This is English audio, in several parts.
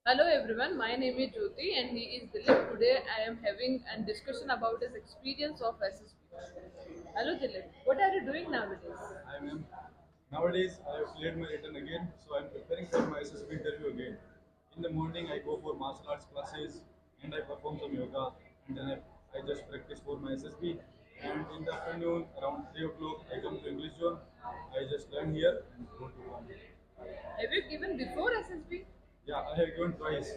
Hello everyone, my name is Jyoti and he is Dilip. Today I am having a discussion about his experience of SSP. Hello Dilip, what are you doing nowadays? I am nowadays I have cleared my written again, so I am preparing for my SSB interview again. In the morning I go for martial arts classes and I perform some yoga and then I just practice for my SSB. And in the afternoon around 3 o'clock I come to English zone. I just learn here and go to home. Have you given before SSB? Yeah, I have given twice.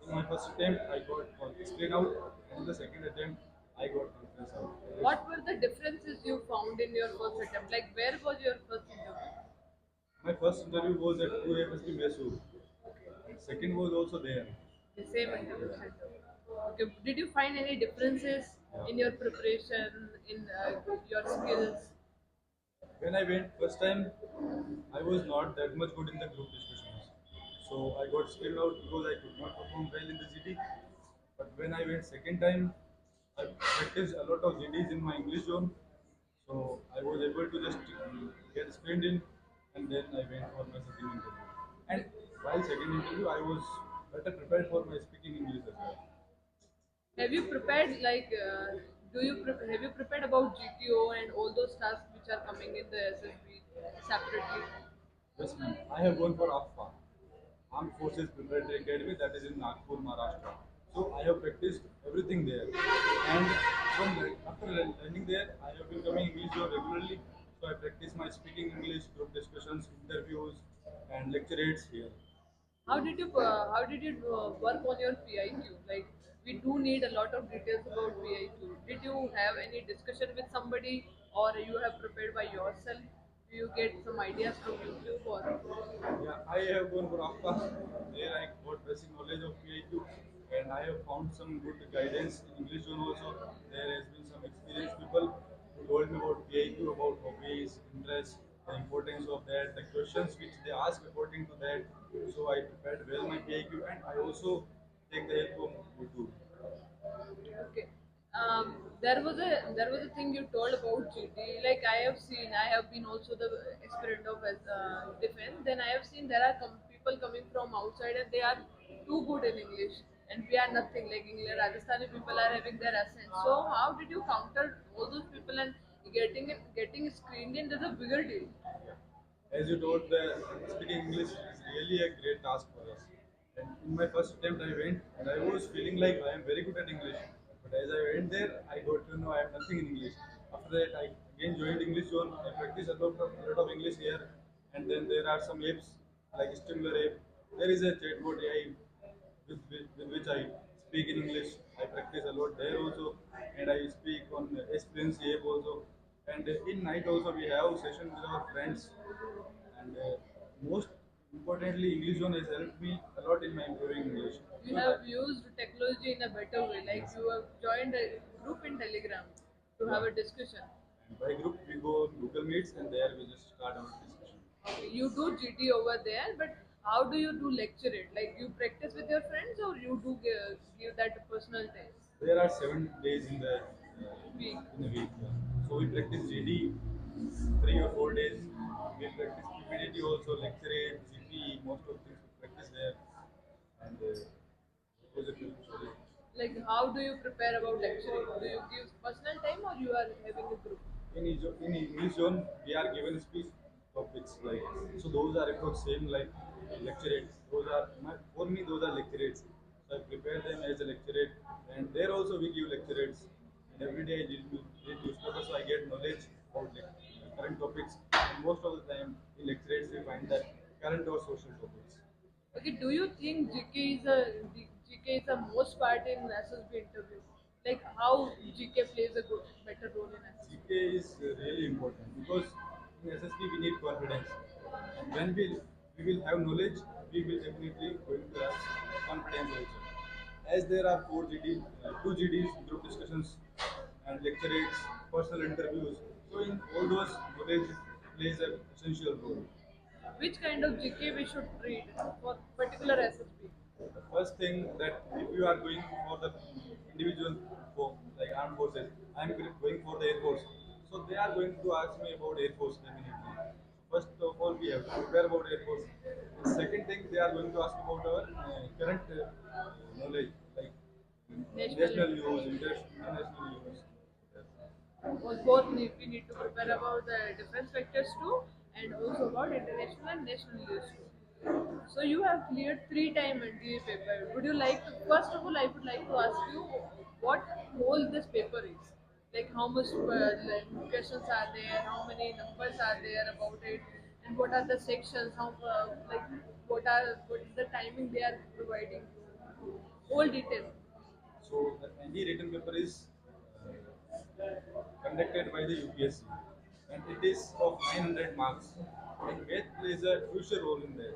In my first attempt I got screen out and in the second attempt I got conference out. I just What were the differences you found in your first attempt? Like where was your first interview? My first interview was at 2FSB Mysore. Second was also there. The same interview center. Okay, did you find any differences Yeah. in your preparation, in your skills? When I went first time, I was not that much good in the group discussions. So I got scaled out because I could not perform well in the GD. But when I went second time, I practiced a lot of GDs in my English zone. So I was able to just get screened in and then I went for my second interview. And while second interview, I was better prepared for my speaking English as well. Have you prepared have you prepared about GTO and all those tasks which are coming in the SSB separately? Yes, ma'am. I have gone for AFPA, Armed Forces Preparatory Academy, that is in Nagpur, Maharashtra. So I have practiced everything there. And after learning there, I have been coming English job regularly. So I practice my speaking English, group discussions, interviews, and lecture aids here. How did you work on your PIQ? Like we do need a lot of details about PIQ. Did you have any discussion with somebody or you have prepared by yourself? Do you get some ideas from YouTube or Yeah, I have gone for AFPA. There I got basic knowledge of PIQ and I have found some good guidance in English zone also. There has been some experienced people who told me about PIQ, about hobbies, interests, the importance of that, the questions which they ask according to that. So I prepared well my PIQ and I also take the help of YouTube. okay. There was a thing you told about GT. Like I have seen, I have been also the aspirant of defense. Then I have seen there are people coming from outside and they are too good in English, and we are nothing. Like English, Rajasthani people are having their accent. So how did you counter all those people and getting screened in? That's a bigger deal. As you told, the speaking English is really a great task for us. And in my first attempt, I went and I was feeling like I am very good at English. But as I went there, I got to know I am nothing in English. After that, I again joined English zone. I practice a lot of English here. And then there are some apps like Stimler app. There is a chatbot AI with which I speak in English. I practice a lot there also, and I speak on Fluency app also. And in night also we have session with our friends. And most importantly, English zone has helped me a lot in my improving English. You So have that used technology in a better way. Like yes, you have joined a group in Telegram to have yeah. a discussion. And by group we go on Google Meets, and there we just start our discussion. Okay, you do GT over there, but how do you do lecture it? Like you practice with your friends or you do give that personal test There are 7 days week? in a week. Yeah. So we practice GD 3 or 4 days. We practice PPDT also, lecture aid, GP, most of things we practice there. And it was a good story. Like how do you prepare about lecturing? Do you give personal time or you are having a group? In English zone, we are given speech topics like so. Those are approach same like lecture aids. For me those are lecture aids. So I prepare them as a lecture aid, and there also we give lecture aids. And every day I read newspaper, so I get knowledge about current topics. And most of the time in lecture aids we find that current or social topics. Okay, do you think GK is a most part in SSB interview? Like how GK plays a good better role in SSB? GK is really important because in SSB we need confidence, and when we will have knowledge, we will definitely going to have confidence also. As there are 4 GD, 2 GDs, group discussions, and lecture aids, personal interviews. So in all those, knowledge plays an essential role. Which kind of GK we should read for particular SSB? The first thing that if you are going for the individual for like armed forces, I am going for the air force. So they are going to ask me about air force definitely. First of all, we have to prepare about air force. The second thing, they are going to ask about our current knowledge, like National national news, information. international news. Yes. Both we need to prepare about the defense sectors too, and also about international and national news too. So you have cleared 3 time NDA paper. Would you like to, first of all, I would like to ask you what whole this paper is. Like how much like, questions are there, how many numbers are there about it, and what are the sections, how like what is the timing they are providing. All detail. So the ND written paper is conducted by the UPSC, and it is of 900 marks. And math plays a crucial role in there.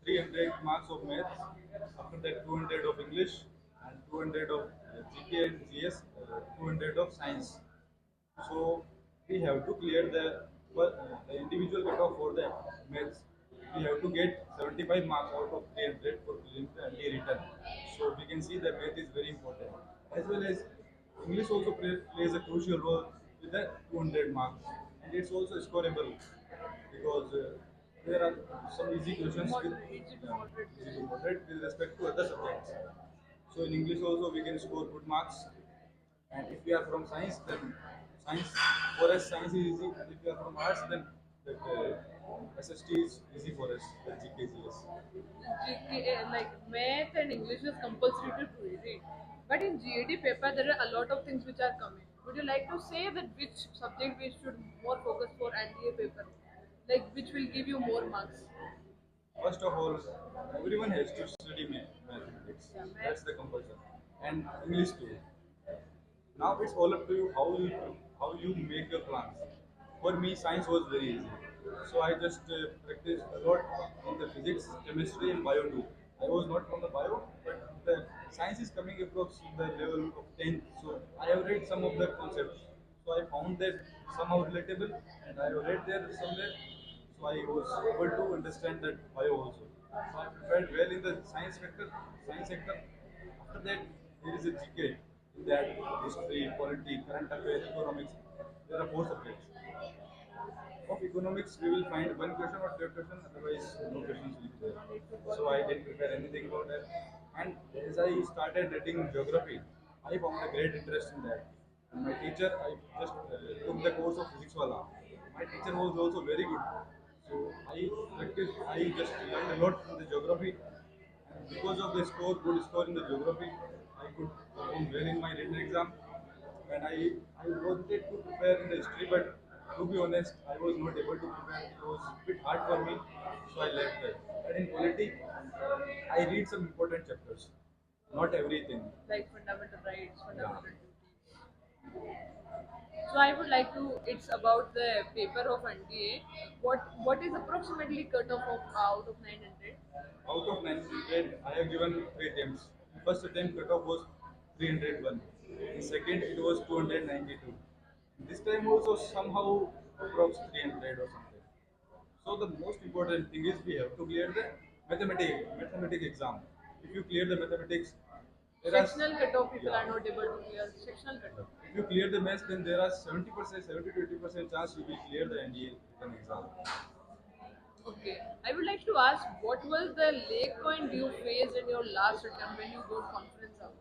300 marks of math, after that 200 of English, and 200 of GK and GS, 200 of science. So we have to clear the individual cutoff for the maths. We have to get 75 marks out of 300 for clearing the ND written. So we can see that math is very important. As well as English also plays a crucial role with the 200 marks, and it's also scoreable because there are some easy questions with Moderate, easy to moderate easy to questions. moderate with respect to other subjects. So in English also we can score good marks, and if you are from science, then science for us science is easy, and if you are from arts, then that SST is easy for us, the GKGS. GK, like math and English is compulsory to read. But in GAD paper, there are a lot of things which are coming. Would you like to say that which subject we should more focus for NDA paper? Like which will give you more marks? First of all, everyone has to study mathematics. Yeah, That's math. the compulsion, and English too. Now it's all up to you how you make your plans. For me, science was very easy, so I just practiced a lot in the physics, chemistry, and bio too. I was not from the bio, but the science is coming across the level of 10th, so I have read some of the concepts. So I found that somehow relatable, and I have read there somewhere, so I was able to understand that bio also. So I prepared well in the science sector. After that, there is a GK. In that, history, polity, current affairs, economics. There are four subjects. Of economics, we will find one question or two question, otherwise no questions will be there. So I didn't prepare anything about that. And as I started reading geography, I found a great interest in that. And my teacher, I just took the course of physics wala. My teacher was also very good. So I just learned a lot from the geography. And because of the good score in the geography, I could perform well in my written exam. And I wanted to prepare in the history, but to be honest, I was not able to prepare. It was a bit hard for me, so I left that. And in polity, I read some important chapters, not everything. Like fundamental rights, Yeah. fundamental duties. So I would like to. It's about the paper of NDA. What is approximately cut off of out of 900? Out of 900, I have given three attempts. First attempt cutoff was 301. In second, it was 292. This time also somehow approx 300 or something. So the most important thing is we have to clear the mathematics exam. If you clear the mathematics, there are Sectional cutoff people yeah. are not able to clear. Sectional cutoff. If you clear the maths, then there are 70%, 70 to 80% chance you will clear the NDA written exam. Okay. I would like to ask what was the lake point you faced in your last attempt when you got conference out?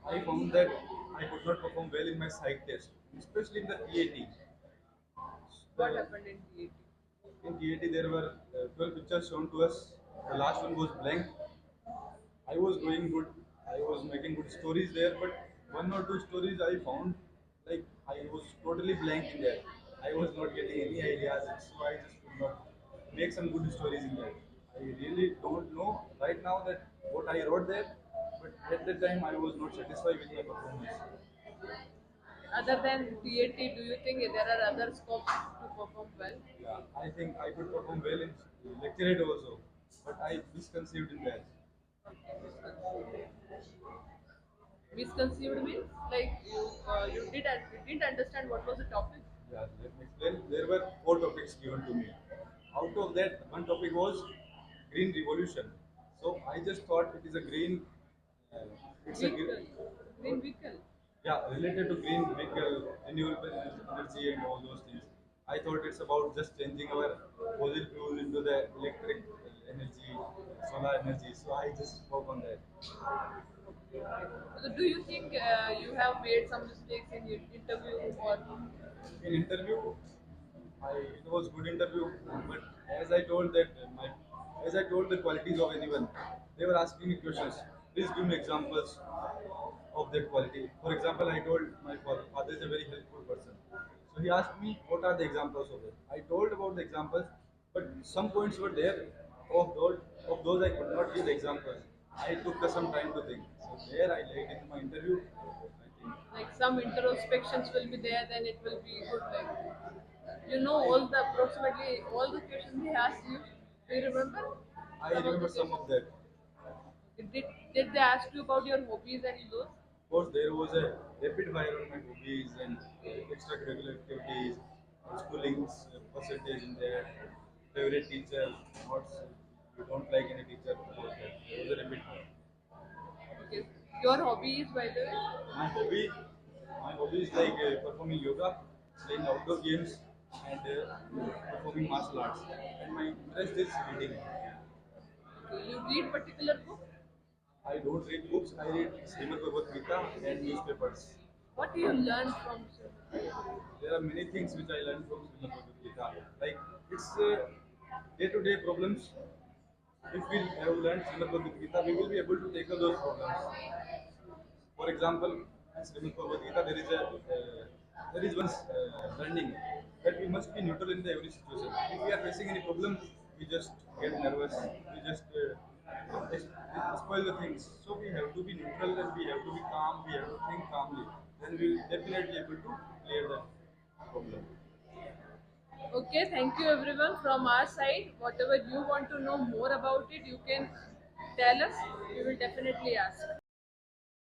I found that I could not perform well in my psych test, especially in the TAT. What The, happened in DAT? in TAT, there were 12 pictures shown to us. The last one was blank. I was going good. I was making good stories there, but one or two stories I found like I was totally blank in there. I was not getting any ideas, so I just could not make some good stories in there. I really don't know right now that what I wrote there, but at that time I was not satisfied with my performance. Other than TAT, do you think there are other scopes to perform well? Yeah, I think I could perform well in lecture also, but I misconceived in that. Okay, misconceived means like you didn't understand what was the topic. Yeah, let me explain. There were four topics given to me. Out of that, one topic was green revolution. So I just thought it is a green. Uh, it's a green. Vehicle, green vehicle. Yeah, related to green vehicle, renewable energy, and all those things. I thought it's about just changing our fossil fuel into the energy, solar energy. So I just work on that. So do you think you have made some mistakes in your interview or In interview, it was good interview, but as I told that as I told the qualities of anyone, they were asking me questions. Please give me examples of that quality. For example, I told my father is a very helpful person. So he asked me what are the examples of it. I told about the examples, but some points were there of those I could not give the examples. I took some time to think. So there I laid in my interview. I think like some introspections will be there, then it will be good. Like you know all the approximately all the questions they ask you. Do you remember I some of the remember some of questions? that. Did they ask you about your hobbies and those? Of course, there was a rapid fire on my hobbies and extracurricular activities, schooling's percentage in there, favorite teacher, what's you don't like any teacher about that. There was a rapid fire. Okay. Your hobby is, by the way. My hobby, my hobby is like performing yoga, playing outdoor games, and performing martial arts. And my interest is reading. Okay. You read particular book. I don't read books. I read Srimad Bhagavad Gita and newspapers. What do you learn from? There are many things which I learned from Srimad Bhagavad Gita. Like it's day-to-day problems. If we have learned Srimad Bhagavad Gita, we will be able to tackle those problems. For example, in Srimad Bhagavad Gita, there is one learning that we must be neutral in the every situation. If we are facing any problem, we just get nervous. We just spoil the things. So we have to be neutral and we have to be calm. We have to think calmly. Then we will definitely able to clear that problem. Okay, thank you everyone from our side. Whatever you want to know more about it, you can tell us. We will definitely ask.